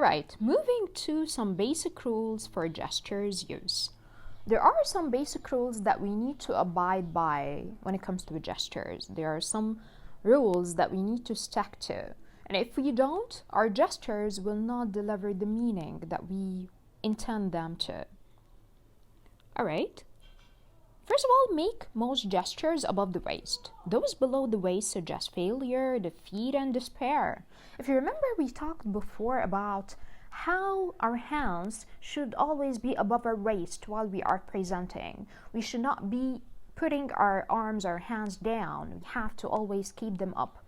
Right, moving to some basic rules for gestures use. There are some basic rules that we need to abide by when it comes to gestures. There are some rules that we need to stick to. And if we don't, our gestures will not deliver the meaning that we intend them to. Alright. First of all, make most gestures above the waist. Those below the waist suggest failure, defeat, and despair. If you remember, we talked before about how our hands should always be above our waist while we are presenting. We should not be putting our arms or hands down. We have to always keep them up.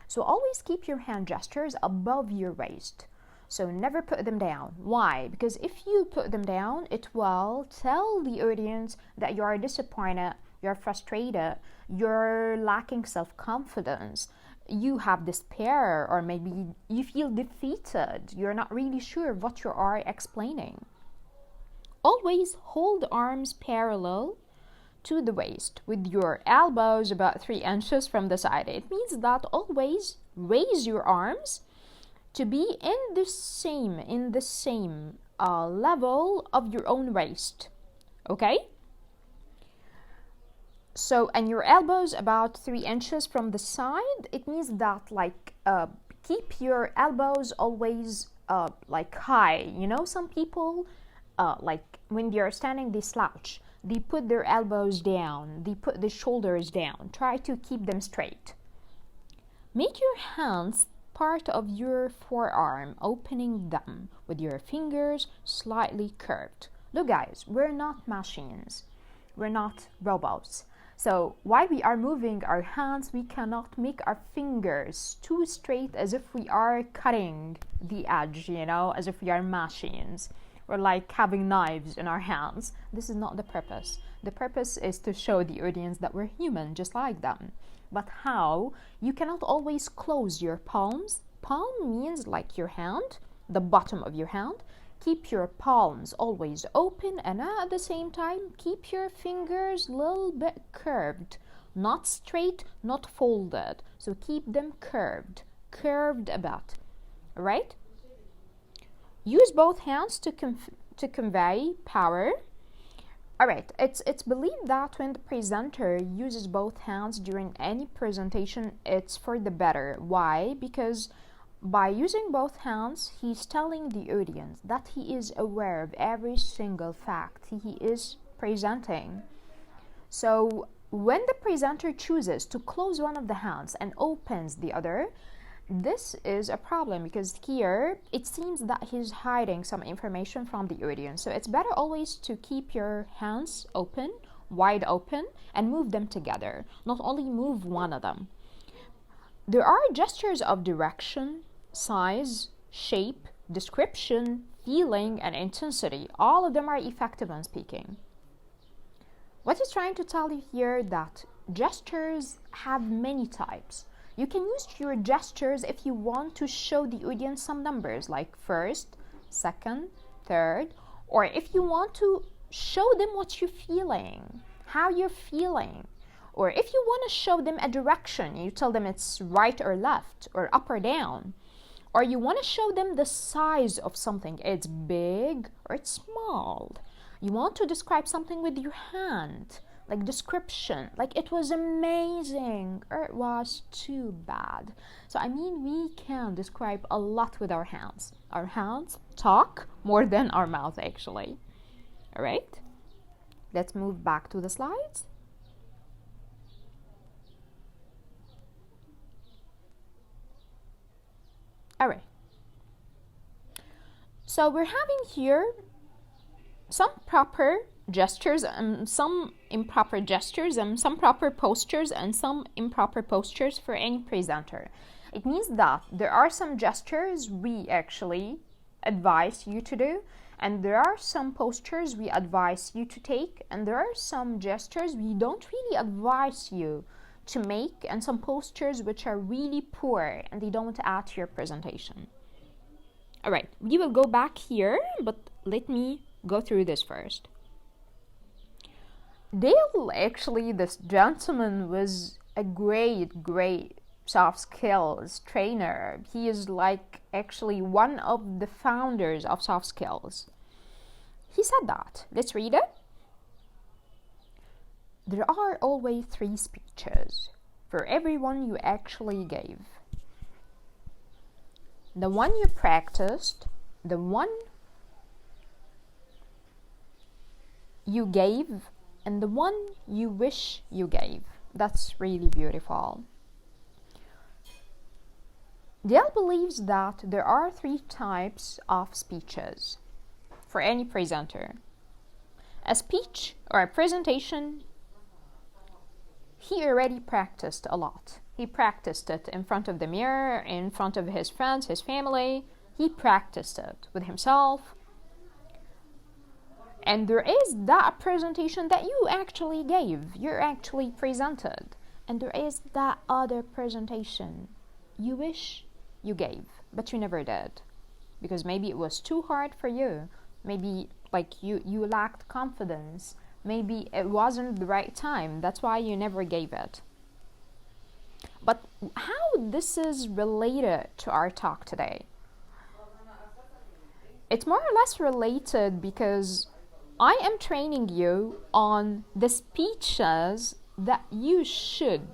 So always keep your hand gestures above your waist. So never put them down. Why? Because if you put them down, it will tell the audience that you are disappointed, you're frustrated, you're lacking self-confidence, you have despair, or maybe you feel defeated. You're not really sure what you are explaining. Always hold arms parallel to the waist with your elbows about 3 inches from the side. It means that always raise your arms to be in the same level of your own waist. Okay? So, and your elbows about 3 inches from the side. It means that keep your elbows always high. You know, some people when they are standing, they slouch. They put their elbows down. They put the shoulders down. Try to keep them straight. Make your hands part of your forearm, opening them with your fingers slightly curved. Look guys, we're not machines. We're not robots. So while we are moving our hands, we cannot make our fingers too straight as if we are cutting the edge, you know, as if we are machines. Or like having knives in our hands. This is not the purpose. The purpose is to show the audience that we're human, just like them. But how? You cannot always close your palms. Palm means like your hand, the bottom of your hand. Keep your palms always open, and at the same time, keep your fingers a little bit curved. Not straight, not folded. So keep them curved a bit. Alright? Use both hands to convey power. Alright, it's believed that when the presenter uses both hands during any presentation, it's for the better. Why? Because by using both hands, he's telling the audience that he is aware of every single fact he is presenting. So when the presenter chooses to close one of the hands and opens the other, this is a problem because here it seems that he's hiding some information from the audience. So it's better always to keep your hands open, wide open, and move them together. Not only move one of them. There are gestures of direction, size, shape, description, feeling, and intensity. All of them are effective when speaking. What he's trying to tell you here that gestures have many types. You can use your gestures if you want to show the audience some numbers like first, second, third, or if you want to show them what you're feeling, how you're feeling, or if you want to show them a direction, you tell them it's right or left or up or down, or you want to show them the size of something, it's big or it's small. You want to describe something with your hand. Like description, like it was amazing or it was too bad. So I mean, we can describe a lot with our hands. Our hands talk more than our mouth actually. All right, let's move back to the slides. All right, so we're having here some proper gestures and some improper gestures and some proper postures and some improper postures for any presenter. It means that there are some gestures we actually advise you to do, and there are some postures we advise you to take, and there are some gestures we don't really advise you to make, and some postures which are really poor and they don't add to your presentation. All right, we will go back here, but let me go through this first. Dale, actually, this gentleman was a great soft skills trainer. He is like actually one of the founders of soft skills. He said that. Let's read it. There are always 3 speeches for everyone you actually gave. The one you practiced, the one you gave, and the one you wish you gave. That's really beautiful. Dale believes that there are 3 types of speeches for any presenter. A speech or a presentation, he already practiced a lot. He practiced it in front of the mirror, in front of his friends, his family. He practiced it with himself. And there is that presentation that you actually gave, you actually presented. And there is that other presentation you wish you gave, but you never did. Because maybe it was too hard for you. Maybe like you lacked confidence. Maybe it wasn't the right time. That's why you never gave it. But how this is related to our talk today? It's more or less related because I am training you on the speeches that you should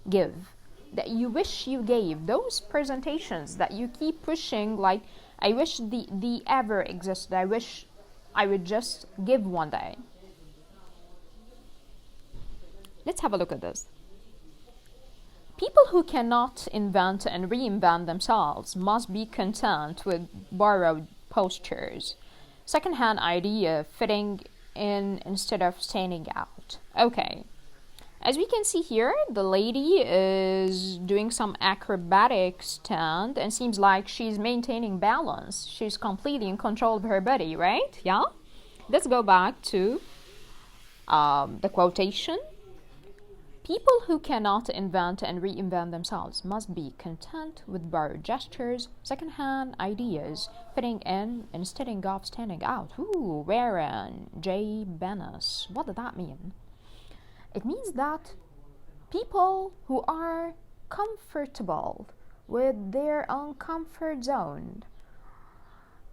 give, that you wish you gave, those presentations that you keep pushing, like, I wish the ever existed, I wish I would just give one day. Let's have a look at this. People who cannot invent and reinvent themselves must be content with borrowed postures, second-hand idea fitting in instead of standing out. Okay, as we can see here, the lady is doing some acrobatic stand and seems like she's maintaining balance. She's completely in control of her body, right? Yeah? Let's go back to the quotation. People who cannot invent and reinvent themselves must be content with borrowed gestures, second-hand ideas, fitting in instead of standing out. Ooh, Warren J. Bennis. What did that mean? It means that people who are comfortable with their own comfort zone,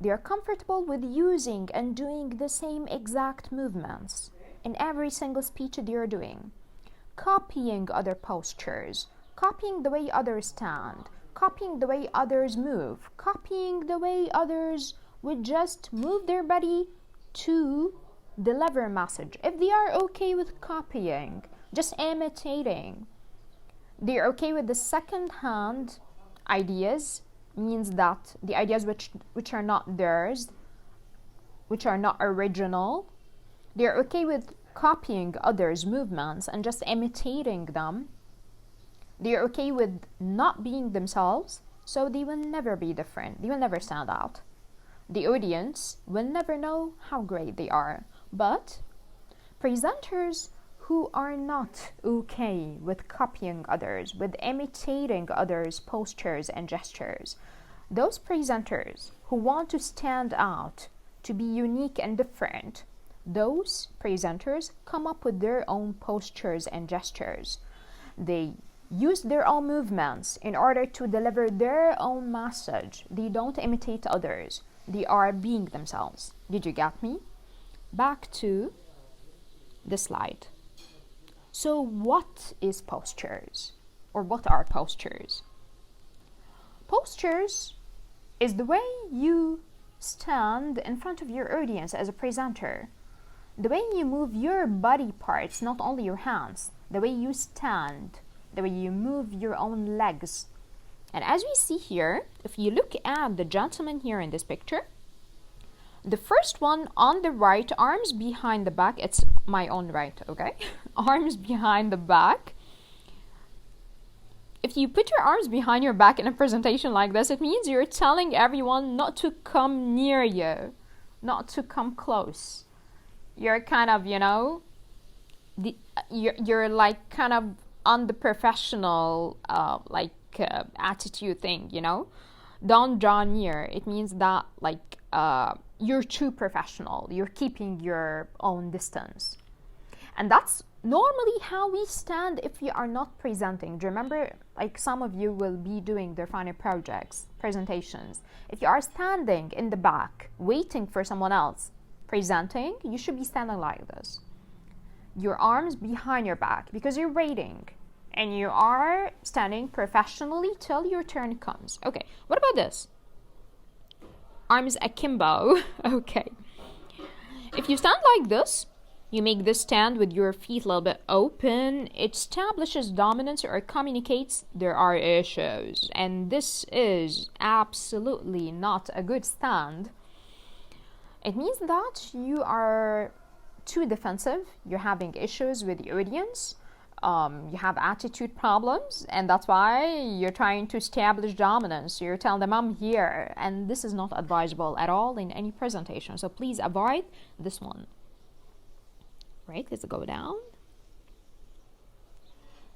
they are comfortable with using and doing the same exact movements in every single speech they are doing. Copying other postures, copying the way others stand, copying the way others move, copying the way others would just move their body to deliver a message. If they are okay with copying, just imitating, they are okay with the second-hand ideas, means that the ideas which are not theirs, which are not original, they are okay with copying others' movements and just imitating them. They are okay with not being themselves, so they will never be different. They will never stand out. The audience will never know how great they are. But presenters who are not okay with copying others, with imitating others' postures and gestures, those presenters who want to stand out, to be unique and different, those presenters come up with their own postures and gestures. They use their own movements in order to deliver their own message. They don't imitate others. They are being themselves. Did you get me? Back to the slide. So what is postures? Or what are postures? Postures is the way you stand in front of your audience as a presenter. The way you move your body parts, not only your hands, the way you stand, the way you move your own legs. And as we see here, if you look at the gentleman here in this picture, the first one on the right, arms behind the back, it's my own right, okay? Arms behind the back. If you put your arms behind your back in a presentation like this, it means you're telling everyone not to come near you, not to come close. You're kind of, you're like kind of on the professional attitude thing, Don't draw near. It means that you're too professional. You're keeping your own distance. And that's normally how we stand if we are not presenting. Do you remember, like some of you will be doing their final projects, presentations. If you are standing in the back, waiting for someone else presenting, you should be standing like this. Your arms behind your back because you're waiting and you are standing professionally till your turn comes. Okay, what about this? Arms akimbo. Okay. If you stand like this, you make this stand with your feet a little bit open. It establishes dominance or communicates there are issues. And this is absolutely not a good stand. It means that you are too defensive. You're having issues with the audience. You have attitude problems. And that's why you're trying to establish dominance. You're telling them, I'm here. And this is not advisable at all in any presentation. So please avoid this one. Right, let's go down.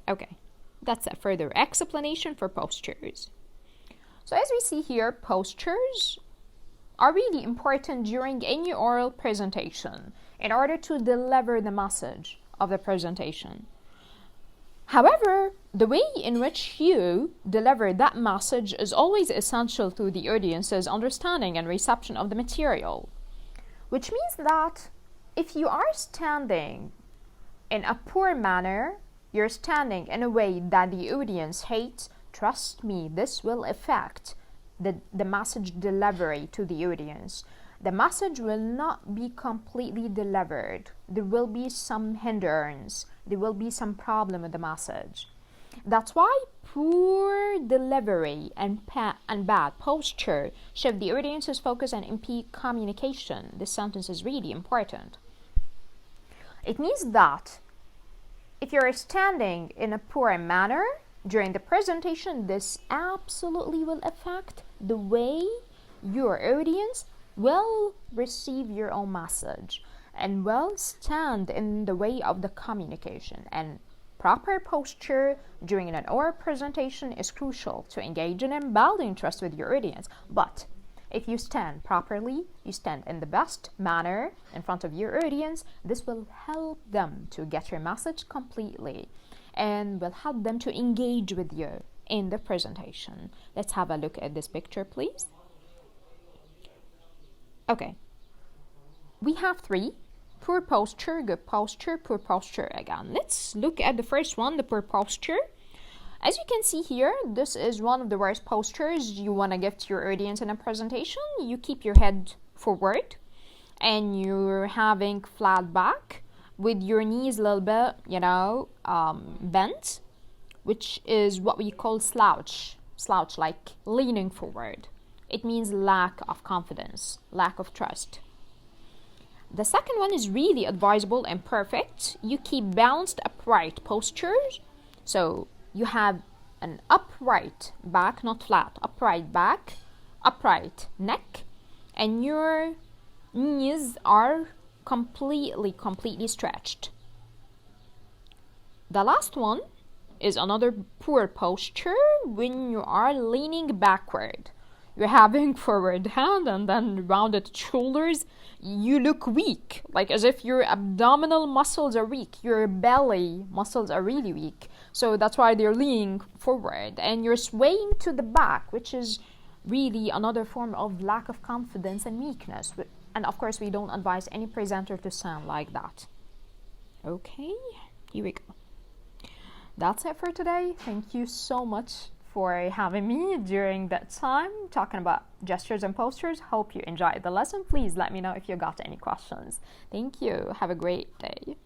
Okay, that's a further explanation for postures. So as we see here, postures are really important during any oral presentation in order to deliver the message of the presentation. However, the way in which you deliver that message is always essential to the audience's understanding and reception of the material, which means that if you are standing in a poor manner, you're standing in a way that the audience hates, trust me, this will affect the message delivery to the audience. The message will not be completely delivered. There will be some hindrance. There will be some problem with the message. That's why poor delivery and bad posture shift the audience's focus and impede communication. This sentence is really important. It means that if you're standing in a poor manner during the presentation, this absolutely will affect the way your audience will receive your own message and will stand in the way of the communication. And proper posture during an oral presentation is crucial to engage in and building trust with your audience. But if you stand properly, you stand in the best manner in front of your audience, this will help them to get your message completely and will help them to engage with you in the presentation. Let's have a look at this picture, please. Okay. We have 3. Poor posture, good posture, poor posture again. Let's look at the first one, the poor posture. As you can see here, this is one of the worst postures you want to give to your audience in a presentation. You keep your head forward and you're having flat back with your knees a little bit, bent, which is what we call slouch, like leaning forward. It means lack of confidence, lack of trust. The second one is really advisable and perfect. You keep balanced, upright postures. So you have an upright back, not flat, upright back, upright neck, and your knees are completely stretched. The last one is another poor posture when you are leaning backward. You're having forward hand and then rounded shoulders. You look weak, like as if your abdominal muscles are weak. Your belly muscles are really weak. So that's why they're leaning forward. And you're swaying to the back, which is really another form of lack of confidence and weakness. And of course, we don't advise any presenter to sound like that. Okay, here we go. That's it for today. Thank you so much for having me during that time talking about gestures and postures. Hope you enjoyed the lesson. Please let me know if you got any questions. Thank you. Have a great day.